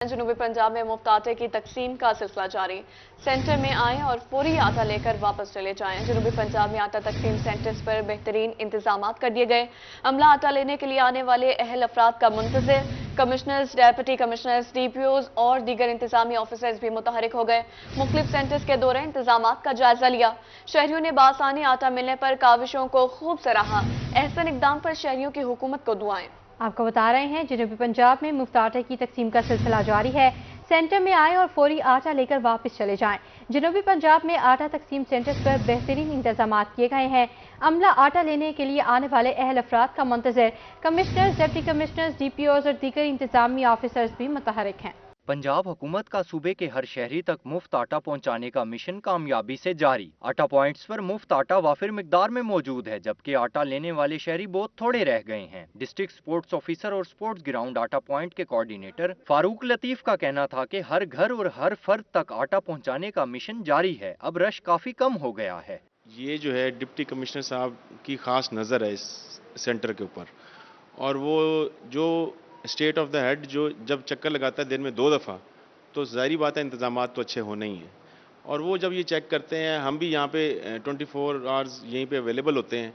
जनूबी पंजाब में मुफ्त आटे की तकसीम का सिलसिला जारी। सेंटर में आएं और फौरी आटा लेकर वापस चले जाएं। जनूबी पंजाब में आटा तकसीम सेंटर्स पर बेहतरीन इंतजाम कर दिए गए। अमला आटा लेने के लिए आने वाले अहल अफराद का मुंतज़िर। कमिश्नर्स, डेप्यूटी कमिश्नर्स, DPOs और दीगर इंतजामी ऑफिसर्स भी मुतहरिक हो गए। मुख्तलिफ सेंटर्स के दौरे इंतजाम का जायजा लिया। शहरियों ने बासानी आटा मिलने पर काविशों को खूब सराहा। एहसन इकदाम पर शहरियों की हुकूमत को दुआएं। आपको बता रहे हैं जनूबी पंजाब में मुफ्त आटे की तकसीम का सिलसिला जारी है। सेंटर में आएं और फौरी आटा लेकर वापस चले जाएं। जनूबी पंजाब में आटा तकसीम सेंटर्स पर बेहतरीन इंतजाम किए गए हैं। अमला आटा लेने के लिए आने वाले अहल अफराद का मुंतज़िर। कमिश्नर्स, डिप्टी कमिश्नर्स, DPOs और दीगर इंतजामी ऑफिसर्स भी मुतहरिक हैं। पंजाब हुकूमत का सूबे के हर शहरी तक मुफ्त आटा पहुंचाने का मिशन कामयाबी से जारी। आटा पॉइंट्स पर मुफ्त आटा वाफिर मिकदार में मौजूद है, जबकि आटा लेने वाले शहरी बहुत थोड़े रह गए हैं। डिस्ट्रिक्ट स्पोर्ट्स ऑफिसर और स्पोर्ट्स ग्राउंड आटा पॉइंट के कोऑर्डिनेटर फारूक लतीफ का कहना था कि हर घर और हर फर्द तक आटा पहुंचाने का मिशन जारी है। अब रश काफी कम हो गया है। ये जो है डिप्टी कमिश्नर साहब की खास नज़र है इस सेंटर के ऊपर, और वो जो स्टेट ऑफ द हेड जो जब चक्कर लगाता है दिन में 2 दफ़ा, तो ज़ाहिरी बात है इंतज़ाम तो अच्छे होने ही हैं। और वो जब ये चेक करते हैं, हम भी यहाँ पे 24 आवर्स यहीं पे अवेलेबल होते हैं।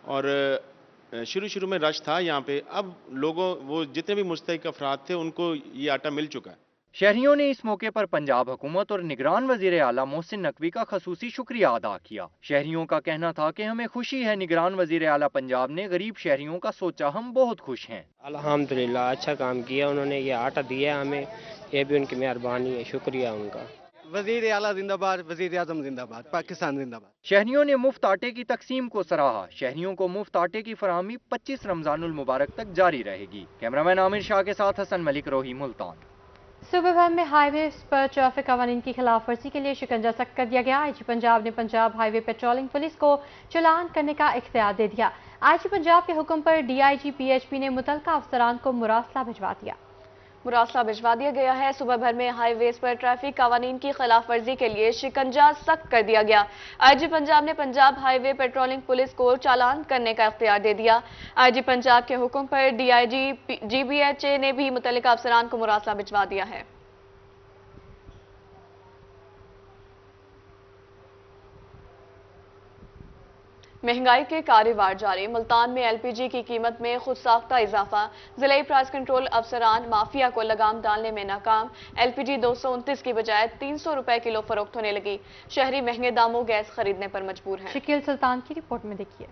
और शुरू में रश था यहाँ पे, अब लोगों वो जितने भी मुस्तहिक अफराद थे उनको ये आटा मिल चुका है। शहरियों ने इस मौके पर पंजाब हुकूमत और निगरान वजीर आला मोहसिन नकवी का खसूसी शुक्रिया अदा किया। शहरियों का कहना था कि हमें खुशी है निगरान वजीर आला पंजाब ने गरीब शहरियों का सोचा, हम बहुत खुश हैं। अल्हम्दुलिल्लाह अच्छा काम किया उन्होंने, ये आटा दिया हमें, ये भी उनकी मेहरबानी है, शुक्रिया उनका। वजीर आला जिंदाबाद, वजीर आजम जिंदाबाद, पाकिस्तान जिंदाबाद। शहरियों ने मुफ्त आटे की तकसीम को सराहा। शहरियों को मुफ्त आटे की फराहमी 25 रमजानुल मुबारक तक जारी रहेगी। कैमरामैन आमिर शाह के साथ हसन मलिक, रोही, मुल्तान। सूबे भर में हाईवे पर ट्रैफिक कवानीन की खिलाफ वर्जी के लिए शिकंजा सख्त कर दिया गया। IG पंजाब ने पंजाब हाईवे पेट्रोलिंग पुलिस को चालान करने का इख्तियार दे दिया। IG पंजाब के हुक्म पर DIG PHP ने मुतलका अफसरान को मुरासला भिजवा दिया गया है। सुबह भर में हाईवेज पर ट्रैफिक कवानीन की खिलाफ वर्जी के लिए शिकंजा सख्त कर दिया गया। IG पंजाब ने पंजाब हाईवे पेट्रोलिंग पुलिस को चालान करने का इख्तियार दे दिया। IG पंजाब के हुक्म पर DIG GBHA ने भी मुतल्लिका अफसरान को मुरासला भिजवा दिया है। महंगाई के कारोबार जारी। मुल्तान में LPG की कीमत में खुद साख्ता इजाफा। जिला प्राइस कंट्रोल अफसरान माफिया को लगाम डालने में नाकाम। LPG 229 की बजाय 300 रुपए किलो फरोख्त होने लगी। शहरी महंगे दामों गैस खरीदने पर मजबूर हैं। शकील सुल्तान की रिपोर्ट में देखिए।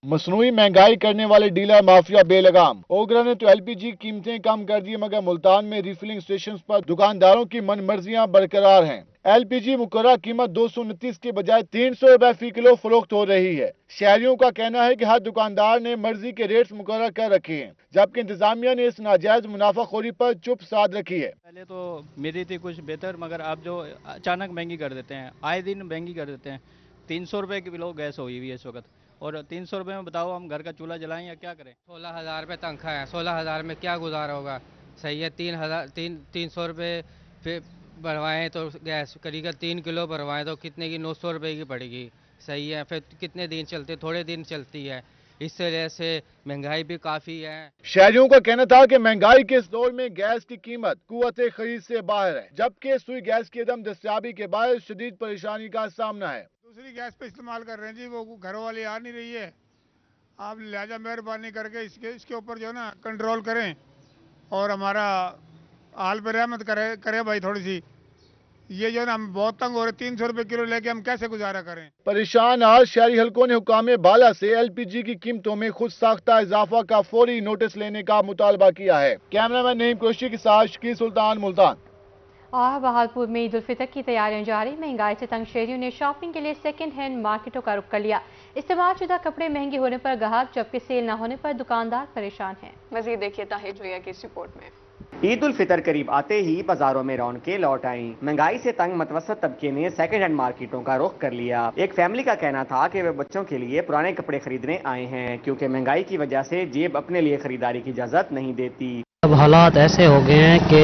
मसनूई महंगाई करने वाले डीलर माफिया बेलगाम। ओगरा ने तो LPG कीमतें कम कर दी, मगर मुल्तान में रिफिलिंग स्टेशन पर दुकानदारों की मनमर्जियां बरकरार हैं। LPG मुकर्रर कीमत 229 के बजाय 300 रुपए फी किलो फरोख्त हो रही है। शहरियों का कहना है कि हर दुकानदार ने मर्जी के रेट्स मुकर्रर कर रखे हैं, जबकि इंतजामिया ने इस नाजायज मुनाफाखोरी पर चुप साध रखी है। पहले तो मेरी थी कुछ बेहतर, मगर अब जो अचानक महंगी कर देते हैं, आए दिन महंगी कर देते हैं। 300 रुपए किलो गैस हुई हुई है इस वक्त, और 300 रुपए में बताओ हम घर का चूल्हा जलाएं या क्या करें। 16,000 रुपये तनख्वाह है, 16,000 में क्या गुजारा होगा। सही है, 300 रुपये फिर भरवाएं तो गैस करीब 3 किलो भरवाएं तो कितने की 900 रुपये की पड़ेगी। सही है, फिर कितने दिन चलते, थोड़े दिन चलती है। इस वजह से महंगाई भी काफ़ी है। शहरियों का कहना था कि महंगाई के इस दौर में गैस की कीमत कुव्वत खरीद से बाहर है, जबकि सुई गैस की अदम दस्तयाबी के बाद शदीद परेशानी का सामना है। दूसरी गैस पे इस्तेमाल कर रहे हैं जी, वो घरों वाली आ नहीं रही है। आप लिहाजा मेहरबानी करके इसके ऊपर जो है ना कंट्रोल करें और हमारा हाल पे रहमत करे भाई। थोड़ी सी ये जो है ना हम बहुत तंग हो रहे, 300 रुपए किलो लेके हम कैसे गुजारा करें। परेशान हाल शहरी हलकों ने हुकाम बाला से LPG की कीमतों में खुद साख्ता इजाफा का फौरी नोटिस लेने का मुतालबा किया है। कैमरामैन नईम कुरैशी के साथ शकील सुल्तान, मुल्तान। और बहालपुर में ईद उल फितर की तैयारियां जारी। महंगाई से तंग शहरियों ने शॉपिंग के लिए सेकंड हैंड मार्केटों का रुख कर लिया। इस्तेमाल शुदा कपड़े महंगे होने पर ग्राहक, जबकि सेल न होने पर दुकानदार परेशान हैं। मजीद देखिए ताहिर जोया की इस रिपोर्ट में। ईद उल फितर करीब आते ही बाजारों में रौनकें लौट आईं। महंगाई से तंग मतवसत तबके ने सेकंड हैंड मार्केटों का रुख कर लिया। एक फैमिली का कहना था कि वे बच्चों के लिए पुराने कपड़े खरीदने आए हैं, क्योंकि महंगाई की वजह से जेब अपने लिए खरीदारी की इजाजत नहीं देती। अब हालात ऐसे हो गए हैं कि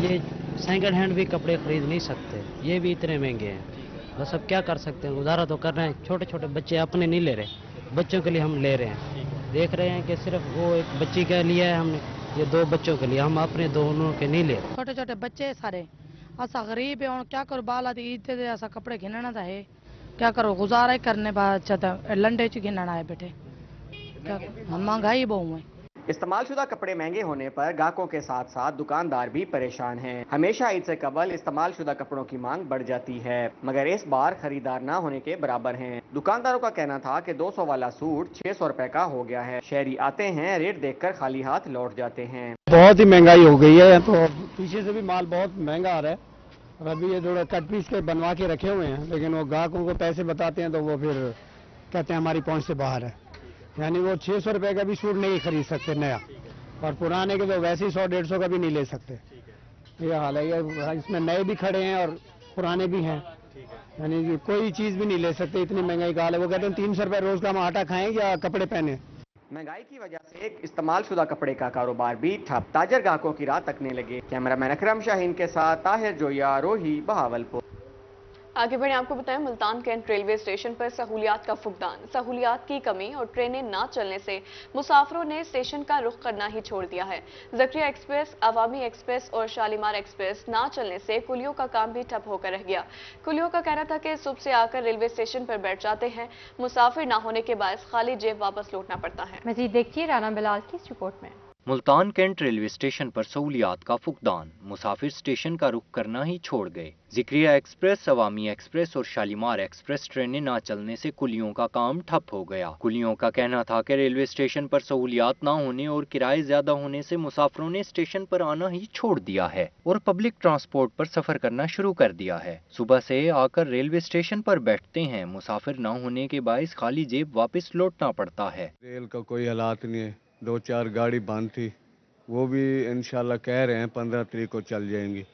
ये सेकंड हैंड भी कपड़े खरीद नहीं सकते, ये भी इतने महंगे हैं। बस अब क्या कर सकते हैं, गुजारा तो कर रहे हैं। छोटे छोटे बच्चे अपने नहीं ले रहे, बच्चों के लिए हम ले रहे हैं। देख रहे हैं कि सिर्फ वो एक बच्ची के लिए हमने ये 2 बच्चों के लिए, हम अपने दोनों के नहीं ले। छोटे छोटे बच्चे सारे ऐसा गरीब है, क्या करो बाल आदि ईद दे ऐसा कपड़े घिनना था है, क्या करो गुजारा ही करने बाद लंडे च घिनना है बेटे, क्या महंगाई बहु है। इस्तेमाल शुदा कपड़े महंगे होने पर ग्राहकों के साथ साथ दुकानदार भी परेशान हैं। हमेशा ईद से कबल इस्तेमाल शुदा कपड़ों की मांग बढ़ जाती है, मगर इस बार खरीदार न होने के बराबर हैं। दुकानदारों का कहना था कि 200 वाला सूट 600 रुपए का हो गया है। शहरी आते हैं, रेट देखकर खाली हाथ लौट जाते हैं। बहुत ही महंगाई हो गई है, तो पीछे से भी माल बहुत महंगा आ रहा है। और अभी ये थोड़ा कट पीस के बनवा के रखे हुए हैं, लेकिन वो ग्राहकों को पैसे बताते हैं तो वो फिर कहते हैं हमारी पहुंच से बाहर है। यानी वो 600 रुपए का भी सूट नहीं खरीद सकते नया, और पुराने के तो वैसे ही 100-150 का भी नहीं ले सकते। ये हाल है, ये इसमें नए भी खड़े हैं और पुराने भी हैं, यानी कि कोई चीज़ भी नहीं ले सकते, इतनी महंगाई का हाल है। वो कहते हैं 300 रुपए रोज का हम आटा खाएं या कपड़े पहने। महंगाई की वजह से इस्तेमाल शुदा कपड़े का कारोबार भी ठप, ताजर ग्राहकों की राह तकने लगे। कैमरामैन अकरम शाहीन के साथ ताहिर जोया, रोही, बहावलपुर। आगे बढ़े आपको बताएं, मुल्तान कैंट रेलवे स्टेशन पर सहूलियात का फुकदान। सहूलियात की कमी और ट्रेनें ना चलने से मुसाफिरों ने स्टेशन का रुख करना ही छोड़ दिया है। ज़क्रिया एक्सप्रेस, अवामी एक्सप्रेस और शालीमार एक्सप्रेस ना चलने से कुलियों का काम भी ठप होकर रह गया। कुलियों का कहना था कि सुबह से आकर रेलवे स्टेशन पर बैठ जाते हैं, मुसाफिर ना होने के बायस खाली जेब वापस लौटना पड़ता है। मजीद देखिए राना बिलाल की इस रिपोर्ट में। मुल्तान कैंट रेलवे स्टेशन पर सहूलियात का फुकदान, मुसाफिर स्टेशन का रुख करना ही छोड़ गए। ज़िक्रिया एक्सप्रेस, अवामी एक्सप्रेस और शालीमार एक्सप्रेस ट्रेनें ना चलने से कुलियों का काम ठप हो गया। कुलियों का कहना था कि रेलवे स्टेशन पर सहूलियात ना होने और किराए ज्यादा होने से मुसाफिरों ने स्टेशन पर आना ही छोड़ दिया है और पब्लिक ट्रांसपोर्ट पर सफर करना शुरू कर दिया है। सुबह से आकर रेलवे स्टेशन पर बैठते हैं, मुसाफिर ना होने के बायस खाली जेब वापस लौटना पड़ता है। रेल का कोई हालात नहीं है, 2-4 गाड़ी बंद थी, वो भी इंशाल्लाह कह रहे हैं 15 तारीख को चल जाएंगी।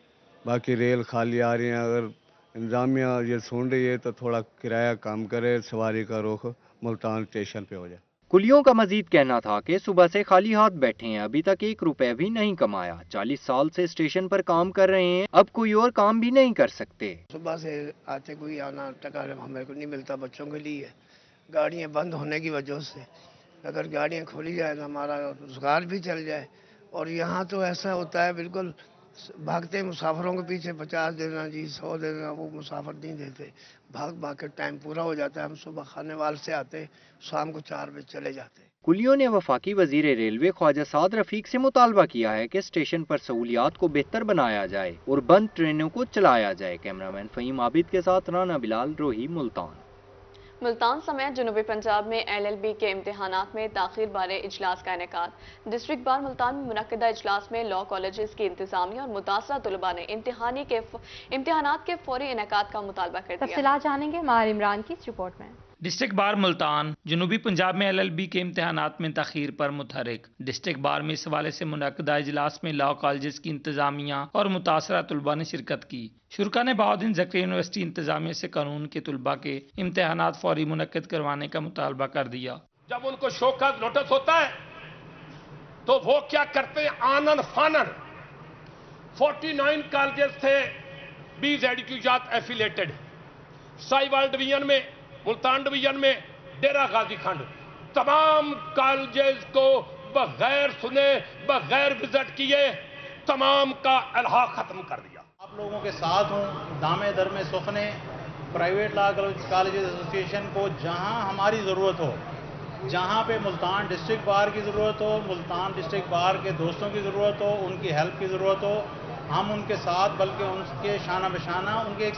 बाकी रेल खाली आ रही है। अगर इंतजामिया ये सुन रही है तो थोड़ा किराया कम करे, सवारी का रुख मुल्तान स्टेशन पे हो जाए। कुलियों का मजीद कहना था कि सुबह से खाली हाथ बैठे हैं, अभी तक 1 रुपए भी नहीं कमाया। 40 साल से स्टेशन पर काम कर रहे हैं, अब कोई और काम भी नहीं कर सकते। सुबह से आते कोई आना टका हमें को नहीं मिलता बच्चों के लिए, गाड़ियाँ बंद होने की वजह से। अगर गाड़ियाँ खोली जाए तो हमारा रोजगार भी चल जाए। और यहाँ तो ऐसा होता है, बिल्कुल भागते मुसाफिरों के पीछे 50 देना जी, 100 देना, वो मुसाफिर नहीं देते। भाग भाग के टाइम पूरा हो जाता है। हम सुबह खाने वाले से आते, शाम को 4 बजे चले जाते। कुलियों ने वफाकी वजीर रेलवे ख्वाजा साद रफीक से मुतालबा किया है कि स्टेशन पर सहूलियात को बेहतर बनाया जाए और बंद ट्रेनों को चलाया जाए। कैमरामैन फहीम आबिद के साथ राना बिलाल, रोही, मुल्तान। मुल्तान समेत जनूबी पंजाब में LLB के इम्तहानात में ताखीर बारे इजलास का इनेकाद। डिस्ट्रिक्ट बार मुल्तान में मुनक्किदा इजलास में लॉ कॉलेजेस की इंतजामिया और मुतासरा तलबा ने इम्तहानात के फौरी इनेकाद का मुतालबा कर दिया। तफसीलात जानेंगे मार इमरान की इस रिपोर्ट में। डिस्ट्रिक्ट बार मुल्तान जनूबी पंजाब में LLB के इम्तहानात में तखीर पर मुतहरिक। डिस्ट्रिक्ट बार में इस हवाले से मुनक्किदा इजलास में लॉ कॉलेजेस की इंतजामिया और मुतासरा तलबा ने शिरकत की। शुरा ने बहाउद्दीन ज़क्रिया यूनिवर्सिटी इंतजामिया से कानून के तलबा के इम्तहानात फौरी मुनक्किद करवाने का मुतालबा कर दिया। जब उनको शोकत नोटिस होता है तो वो क्या करते हैं, आनन फानन 49 कॉलेजेस थे BZQजात एफिलेटेड, साहिवाल डिवीजन में, मुल्तान डिवीजन में, डेरा गाजी खंड, तमाम कॉलेजेस को बगैर सुने, बगैर विजिट किए तमाम का अलहा खत्म कर दिया। आप लोगों के साथ हूँ, दामे दर में सुखने प्राइवेट लॉ कॉलेजेस एसोसिएशन को जहां हमारी ज़रूरत हो, जहां पे मुल्तान डिस्ट्रिक्ट बार की ज़रूरत हो, मुल्तान डिस्ट्रिक्ट बार के दोस्तों की ज़रूरत हो, उनकी हेल्प की ज़रूरत हो, हम उनके साथ, बल्कि उनके शाना बशाना, उनके एक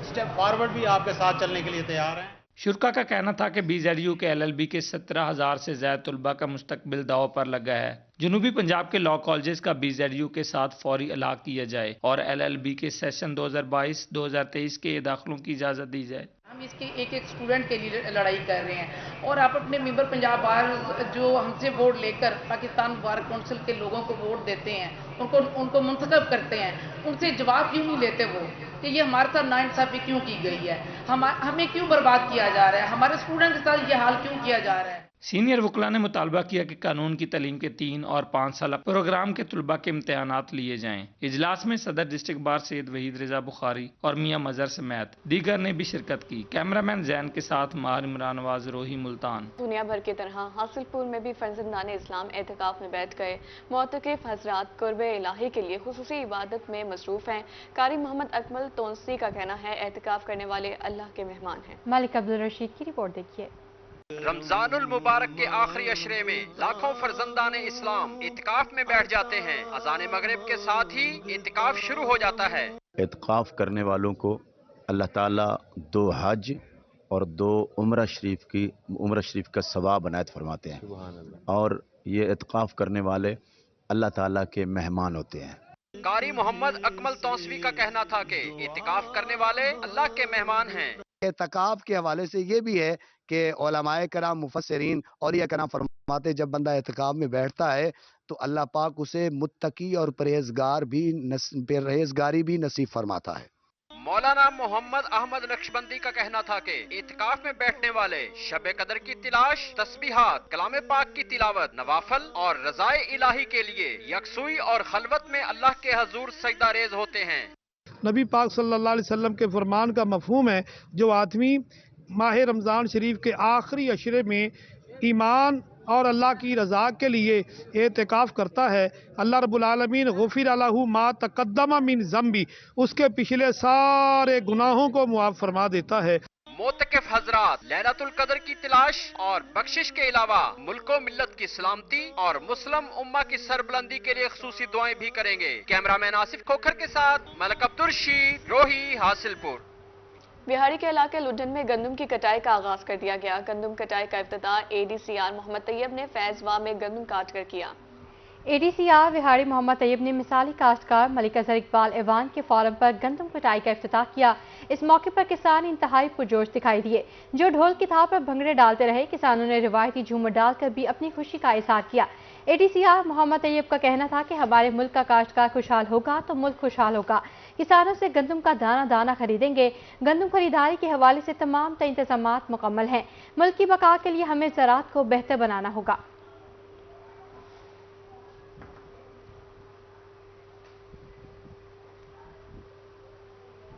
स्टेप फॉरवर्ड भी आपके साथ चलने के लिए तैयार हैं। शुरा का कहना था कि BZU के LLB के 17,000 से ज्यादा तलबा का मुस्तकबिल दाव पर लगा है। जनूबी पंजाब के लॉ कॉलेजेस का BZU के साथ फौरी इलाक़ किया जाए और LLB के सेशन 2022-2023 के दाखिलों की इजाज़त दी जाए। हम इसके एक स्टूडेंट के लिए लड़ाई कर रहे हैं और आप अपने मेंबर पंजाब बार जो हमसे वोट लेकर पाकिस्तान बार काउंसिल के लोगों को वोट देते हैं, उनको मुंतखब करते हैं, उनसे जवाब क्यों नहीं लेते वो कि ये हमारे साथ नाइंसाफी क्यों की गई है, हमें क्यों बर्बाद किया जा रहा है, हमारे स्टूडेंट के साथ ये हाल क्यों किया जा रहा है। सीनियर वकला ने मुतालबा किया कि कानून की तालीम के 3 और 5 साल प्रोग्राम के तलबा के इम्तहानात लिए जाएं। इजलास में सदर डिस्ट्रिक्ट बार सैयद वहीद रजा बुखारी और मियां मजहर समेत दीगर ने भी शिरकत की। कैमरामैन जैन के साथ मार इमरान नवाज, रोही, मुल्तान। दुनिया भर की तरह हासिलपुर में भी फर्जंदान इस्लाम एहतिकाफ में बैठ गए। मोतकिफ हजरात कुर्बे इलाही के लिए खुसूसी इबादत में मसरूफ हैं। कारी मोहम्मद अकमल तोंसी का कहना है एहतिकाफ करने वाले अल्लाह के मेहमान हैं। मालिक अब्दुल रशीद की रिपोर्ट देखिए। रमजानुल मुबारक के आखिरी अशरे में लाखों फर्जंदान इस्लाम इत्काफ में बैठ जाते हैं। अज़ान मगरिब के साथ ही इत्काफ शुरू हो जाता है। इत्काफ करने वालों को अल्लाह ताला 2 हज और 2 उम्रा शरीफ का सवाब अनायत फरमाते हैं और ये इत्काफ करने वाले अल्लाह ताला के मेहमान होते हैं। कारी मोहम्मद अकमल तौसवी का कहना था कि इत्काफ करने वाले अल्लाह के मेहमान हैं। एतकाफ के हवाले से ये भी है कि उलमाए कराम मुफस्सिरीन और ये कराम फरमाते जब बंदा एतकाफ में बैठता है तो अल्लाह पाक उसे मुत्तकी और परहेजगारी भी नसीब फरमाता है। मौलाना मोहम्मद अहमद नक्शबंदी का कहना था कि इत्काफ में बैठने वाले शब कदर की तिलाश, तस्बीहात, कलाम पाक की तिलावत, नवाफल और रज़ाए इलाही के लिए यकसुई और खलवत में अल्लाह के हजूर सजदा रेज होते हैं। नबी पाक सल्लल्लाहु अलैहि वसल्लम के फरमान का मफहूम है, जो आदमी माह रमज़ान शरीफ के आखिरी अशरे में ईमान और अल्लाह की रज़ा के लिए एतकाफ करता है, अल्लाह रब्बुल आलमीन गुफिर लहू मा तक़द्दम मिन ज़म्बी, उसके पिछले सारे गुनाहों को मुआफ़ फरमा देता है। मोतकिफ हजरात लैलतुल कदर की तलाश और बख्शिश के अलावा मुल्को मिल्लत की सलामती और मुस्लिम उम्मा की सरबुलंदी के लिए खुसूसी दुआएं भी करेंगे। कैमरामैन आसिफ खोखर के साथ मलिक अब्दुल रशीद, रोही, हासिलपुर। बिहारी के इलाके लुडन में गंदम की कटाई का आगाज कर दिया गया। गंदम कटाई का इफ्तिताह ADCR मोहम्मद तैयब ने फैजवा में गंदम काट कर किया। ADCR बिहारी मोहम्मद तैयब ने मिसाली काश्तकार मलिक अजहर इकबाल ऐवान के फार्म पर गंदम कटाई का इफ्तिताह किया। इस मौके पर किसान इंतहाई पुरजोश दिखाई दिए, जो ढोल की थाप पर भंगड़े डालते रहे। किसानों ने रिवायती झूमर डालकर भी अपनी खुशी का इजहार किया। ADCR मोहम्मद तैयब का कहना था कि हमारे मुल्क का काश्तकार खुशहाल होगा तो मुल्क खुशहाल होगा। किसानों से गंदम का दाना दाना खरीदेंगे। गंदम खरीदारी के हवाले से तमाम इंतजामात मुकम्मल हैं। मुल्क की बका के लिए हमें ज़राअत को बेहतर बनाना होगा।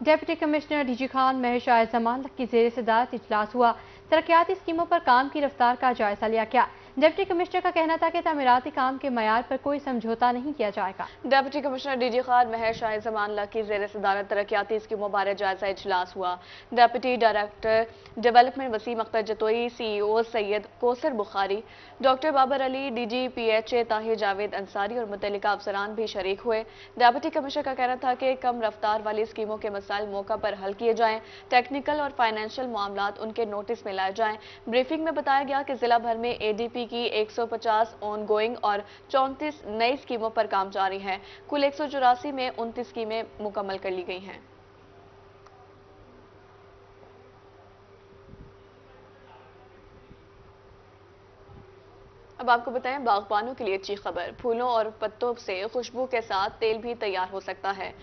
Deputy commissioner DG Khan Mehar Shah Zaman की ज़ेर सदारत इजलास हुआ। तरक्याती स्कीमों पर काम की रफ्तार का जायजा लिया गया। डिप्टी कमिश्नर का कहना था कि तामीराती काम के मयार पर कोई समझौता नहीं किया जाएगा। Deputy commissioner DG Khan Mehar Shah Zaman की ज़ेर सदारत तरक्याती स्कीमों बारे जायजा इजलास हुआ। Deputy director development Waseem Akhtar Jatoi, CEO Syed Kausar Bukhari, doctor Babar Ali, DG PHA Tahir Javed Ansari और मुतल्लिका अफसरान भी शरीक हुए। डिप्टी कमिश्नर का कहना था कि कम रफ्तार वाली स्कीमों के मसाइल मौका पर हल किए जाएं, टेक्निकल और फाइनेंशियल मामलात उनके नोटिस में लाए जाएं। ब्रीफिंग में बताया गया कि जिला भर में ADP की 150 ऑन गोइंग और 34 नई स्कीमों पर काम जारी है। कुल 184 में 29 स्कीमें मुकम्मल कर ली गई हैं। अब आपको बताएं बागबानों के लिए अच्छी खबर। फूलों और पत्तों से खुशबू के साथ तेल भी तैयार हो सकता है।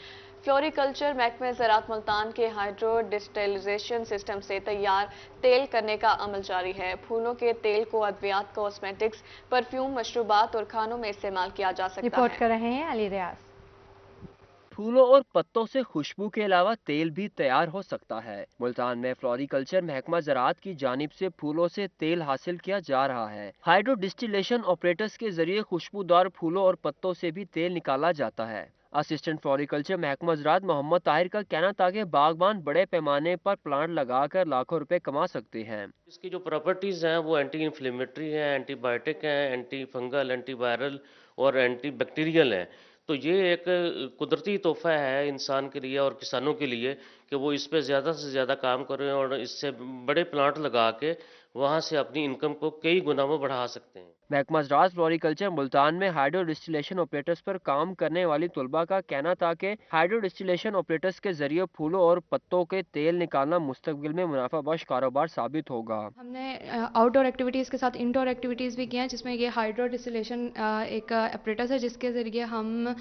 फ्लोरिकल्चर महकमे ज़राअत मुल्तान के हाइड्रो डिस्टिलेशन सिस्टम से तैयार तेल करने का अमल जारी है। फूलों के तेल को अद्वियात, कॉस्मेटिक्स, परफ्यूम, मशरूबात और खानों में इस्तेमाल किया जा सकता है। रिपोर्ट कर रहे हैं अली रियाज। फूलों और पत्तों से खुशबू के अलावा तेल भी तैयार हो सकता है। मुल्तान में फ्लोरिकल्चर महकमा ज़राअत की जानिब से फूलों से तेल हासिल किया जा रहा है। हाइड्रो डिस्टिलेशन ऑपरेटर्स के जरिए खुशबूदार फूलों और पत्तों से भी तेल निकाला जाता है। असिस्टेंट फ्लोरिकल्चर महकमा ज़राअत मोहम्मद ताहिर का कहना था कि बागबान बड़े पैमाने पर प्लांट लगाकर लाखों रुपए कमा सकते हैं। इसकी जो प्रॉपर्टीज़ हैं वो एंटी इन्फ्लेमेटरी हैं, एंटीबायोटिक हैं, एंटी फंगल, एंटी वायरल और एंटी बैक्टीरियल हैं। तो ये एक कुदरती तोहफा है इंसान के लिए और किसानों के लिए कि वो इस पे ज़्यादा से ज़्यादा काम करें और इससे बड़े प्लांट लगा के वहाँ से अपनी इनकम को कई गुना में बढ़ा सकते हैं। महकमा ज़राअत फ्लोरिकल्चर मुल्तान में हाइड्रो डिस्टिलेशन ऑपरेटर्स पर काम करने वाली तलबा का कहना था कि हाइड्रो डिस्टिलेशन ऑपरेटर्स के जरिए फूलों और पत्तों के तेल निकालना मुस्तकबिल में मुनाफा बख्श कारोबार साबित होगा। हमने आउटडोर एक्टिविटीज़ के साथ इंडोर एक्टिविटीज़ भी की हैं, जिसमें ये हाइड्रो डिस्टिलेशन एक ऑपरेटर्स है, जिसके ज़रिए हम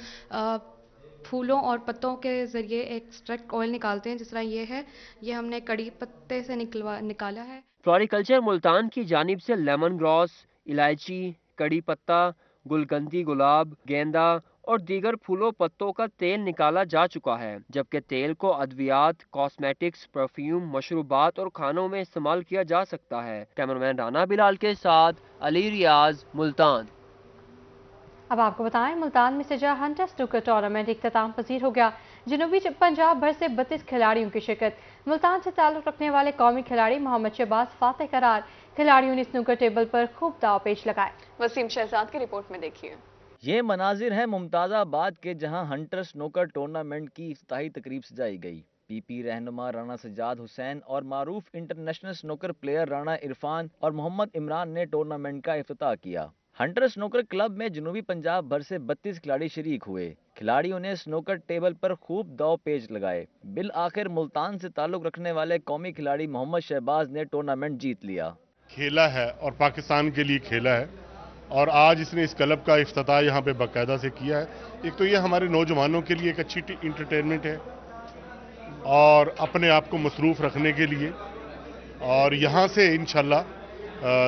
फूलों और पत्तों के ज़रिए एक्सट्रैक्ट ऑयल निकालते हैं। जिस तरह ये है, ये हमने कड़ी पत्ते से निकाला है। फ्लोरिकल्चर मुल्तान की जानिब से लेमन ग्रास, इलायची, कड़ी पत्ता, गुलकंदी गुलाब, गेंदा और दीगर फूलों पत्तों का तेल निकाला जा चुका है, जबकि तेल को अद्वियात, कॉस्मेटिक्स, परफ्यूम, मशरूबात और खानों में इस्तेमाल किया जा सकता है। कैमरामैन राना बिलाल के साथ अली रियाज, मुल्तान। अब आपको बताएं, मुल्तान में सजा हंटर स्नूकर टूर्नामेंट इख्तिताम पजीर हो गया। जनूबी पंजाब भर से 32 खिलाड़ियों की शिरकत। मुल्तान से ताल्लुक रखने वाले कौमी खिलाड़ी मोहम्मद शहबाज फातेह करार। खिलाड़ियों ने स्नूकर टेबल पर खूब दाव पेच लगाए। वसीम शहजाद की रिपोर्ट में देखिए। ये मनाजिर है मुमताज़ाबाद के, जहां हंटर स्नूकर टूर्नामेंट की इफ्ताही तकरीब सजाई गई। पीपी रहनुमा राना सज्जाद हुसैन और मारूफ international snooker player Rana Irfan और मोहम्मद इमरान ने टूर्नामेंट का इफ्तिताह किया। हंटर स्नूकर क्लब में जनूबी पंजाब भर से 32 खिलाड़ी शरीक हुए। खिलाड़ियों ने स्नूकर टेबल पर खूब दाव पेच लगाए। बिल आखिर मुल्तान से ताल्लुक रखने वाले कौमी खिलाड़ी मोहम्मद शहबाज ने टूर्नामेंट जीत लिया। खेला है और पाकिस्तान के लिए खेला है, और आज इसने इस क्लब का इफ्तिताह यहाँ पे बाकायदा से किया है। एक तो ये हमारे नौजवानों के लिए एक अच्छी इंटरटेनमेंट है और अपने आप को मसरूफ़ रखने के लिए, और यहाँ से इंशाल्लाह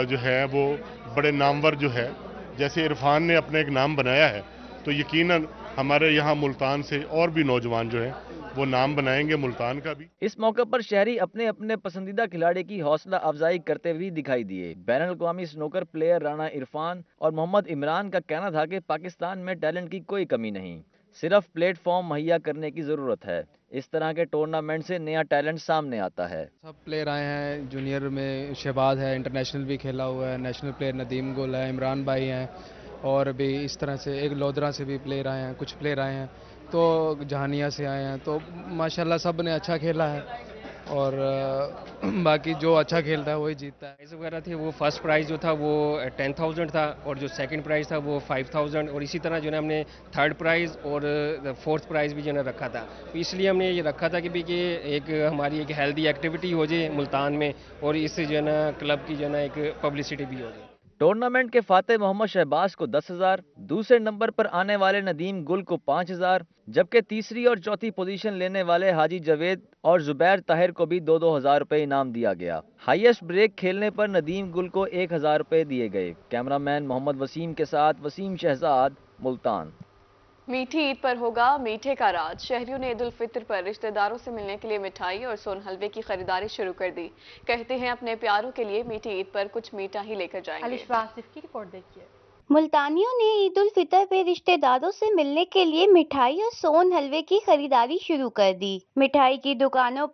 जो है वो बड़े नामवर जो है, जैसे इरफान ने अपना एक नाम बनाया है, तो यकीनन हमारे यहाँ मुल्तान से और भी नौजवान जो हैं वो नाम बनाएंगे मुल्तान का भी। इस मौके पर शहरी अपने अपने पसंदीदा खिलाड़ी की हौसला अफजाई करते हुए दिखाई दिए। बैनुल अक़वामी स्नूकर प्लेयर राना इरफान और मोहम्मद इमरान का कहना था कि पाकिस्तान में टैलेंट की कोई कमी नहीं, सिर्फ प्लेटफॉर्म मुहैया करने की ज़रूरत है। इस तरह के टूर्नामेंट से नया टैलेंट सामने आता है। सब प्लेयर आए हैं, जूनियर में शहबाज है, इंटरनेशनल भी खेला हुआ है, नेशनल प्लेयर नदीम गुल है, इमरान भाई हैं, और भी इस तरह से एक लोधरा से भी प्लेयर आए हैं, कुछ प्लेयर आए हैं, तो जहानिया से आए हैं। तो माशाल्लाह सब ने अच्छा खेला है, और बाकी जो अच्छा खेलता है वही जीतता है। प्राइज़ वगैरह थे, वो फर्स्ट प्राइज़ जो था वो 10,000 था, और जो सेकंड प्राइज़ था वो 5,000, और इसी तरह जो है हमने थर्ड प्राइज़ और फोर्थ प्राइज़ भी जो है रखा था। तो इसलिए हमने ये रखा था कि एक हमारी एक हेल्दी एक्टिविटी हो जाए मुल्तान में, और इससे जो है ना क्लब की जो है ना एक पब्लिसिटी भी हो जाए। टूर्नामेंट के फातेह मोहम्मद शहबाज को 10,000, दूसरे नंबर पर आने वाले नदीम गुल को 5,000, जबकि तीसरी और चौथी पोजीशन लेने वाले हाजी जावेद और जुबैर ताहिर को भी 2-2 हज़ार रुपए इनाम दिया गया। हाईएस्ट ब्रेक खेलने पर नदीम गुल को 1,000 रुपए दिए गए। कैमरामैन मोहम्मद वसीम के साथ वसीम शहजाद, मुल्तान। मीठी ईद पर होगा मीठे का राज। शहरियों ने ईद उल फितर पर रिश्तेदारों से मिलने के लिए मिठाई और सोन हलवे की खरीदारी शुरू कर दी। कहते हैं अपने प्यारों के लिए मीठी ईद पर कुछ मीठा ही लेकर जाएंगे। अलिश वासिफ की रिपोर्ट देखिए। मुल्तानियों ने ईद उल फितर पे रिश्तेदारों से मिलने के लिए मिठाई और सोन हलवे की खरीदारी शुरू कर दी। मिठाई की दुकानों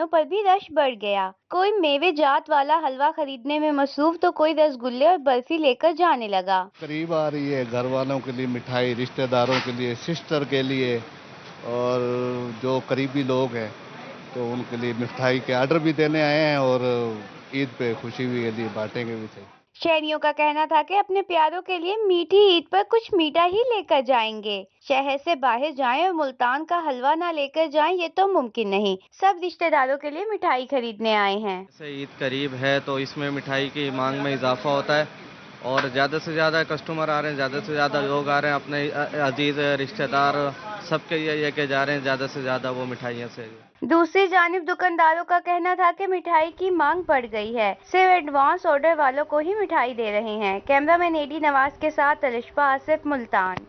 पर भी रश बढ़ गया। कोई मेवे जात वाला हलवा खरीदने में मसरूफ तो कोई रसगुल्ले और बर्फी लेकर जाने लगा। करीब आ रही है, घर वालों के लिए मिठाई, रिश्तेदारों के लिए, सिस्टर के लिए, और जो करीबी लोग हैं तो उनके लिए मिठाई के आर्डर भी देने आए हैं, और ईद पे खुशी भी के लिए बांटेंगे भी थे। शहरियों का कहना था कि अपने प्यारों के लिए मीठी ईद पर कुछ मीठा ही लेकर जाएंगे। शहर से बाहर जाएं और मुल्तान का हलवा ना लेकर जाएं, ये तो मुमकिन नहीं। सब रिश्तेदारों के लिए मिठाई खरीदने आए हैं। ईद करीब है तो इसमें मिठाई की मांग में इजाफा होता है, और ज़्यादा से ज़्यादा कस्टमर आ रहे हैं, ज़्यादा से ज़्यादा लोग आ रहे हैं, अपने अजीज रिश्तेदार सबके ये के जा रहे हैं ज़्यादा से ज़्यादा वो मिठाइयों से। दूसरी जानिब दुकानदारों का कहना था कि मिठाई की मांग बढ़ गई है, सिर्फ एडवांस ऑर्डर वालों को ही मिठाई दे रहे हैं। कैमरामैन एडी नवाज के साथ अलिशा आसिफ, मुल्तान।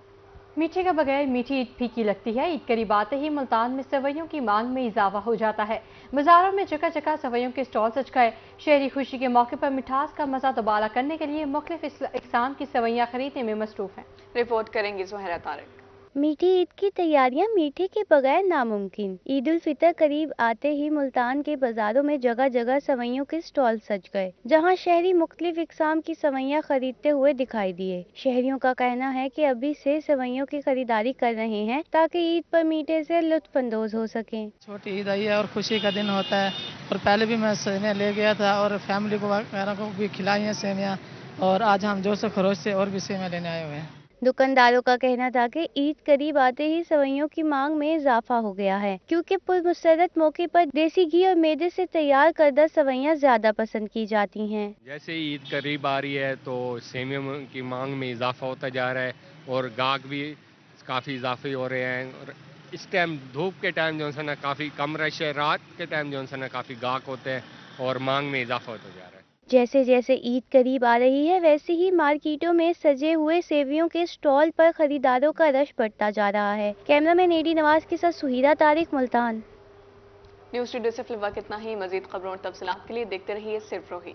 मीठे के बगैर मीठी ईद फीकी लगती है। ईद करीब आते ही मुल्तान में सेवइयों की मांग में इजाफा हो जाता है। बाजारों में जगह जगह सेवइयों के स्टॉल सज गए। शहरी खुशी के मौके पर मिठास का मजा दोबारा करने के लिए मुख्तलिफ इकसाम की सेवइयां खरीदने में मसरूफ हैं। रिपोर्ट करेंगी ज़ुहैरा तारिक। मीठी ईद की तैयारियां मीठे के बगैर नामुमकिन। ईद उल फितर करीब आते ही मुल्तान के बाजारों में जगह जगह सेवइयों के स्टॉल सज गए, जहां शहरी मुख्तलिफ इकसाम की सेवइयां खरीदते हुए दिखाई दिए। शहरियों का कहना है कि अभी से सेवइयों की खरीदारी कर रहे हैं ताकि ईद पर मीठे से लुत्फ अंदोज हो सके। छोटी ईद आई है और खुशी का दिन होता है, और पहले भी मैं सेवइयां ले गया था और फैमिली को भी खिलाई हैं सेवइयां, और आज हम जोश खरोश से और भी सेवइयां लेने आए हुए हैं। दुकानदारों का कहना था कि ईद करीब आते ही सेवइयों की मांग में इजाफा हो गया है, क्योंकि पुरमसरत मौके पर देसी घी और मैदे से तैयार करदा सेवइयां ज्यादा पसंद की जाती हैं। जैसे ईद करीब आ रही है तो सेवइयों की मांग में इजाफा होता जा रहा है, और गाहक भी काफ़ी इजाफे हो रहे हैं। और इस टाइम धूप के टाइम जो है ना काफ़ी कम रश है, रात के टाइम जो है ना काफ़ी गाहक होते हैं, اور مانگ میں اضافہ ہوتا جا رہا ہے. जैसे जैसे ईद करीब आ रही है वैसे ही मार्केटों में सजे हुए सेवियों के स्टॉल पर खरीदारों का रश बढ़ता जा रहा है। कैमरामैन एडी नवाज के साथ सुहीरा तारिक, मुल्तान। न्यूज़ स्टूडियो से फिलहाल इतना ही। मजीद खबरों और तफसीलात के लिए देखते रहिए सिर्फ रोही।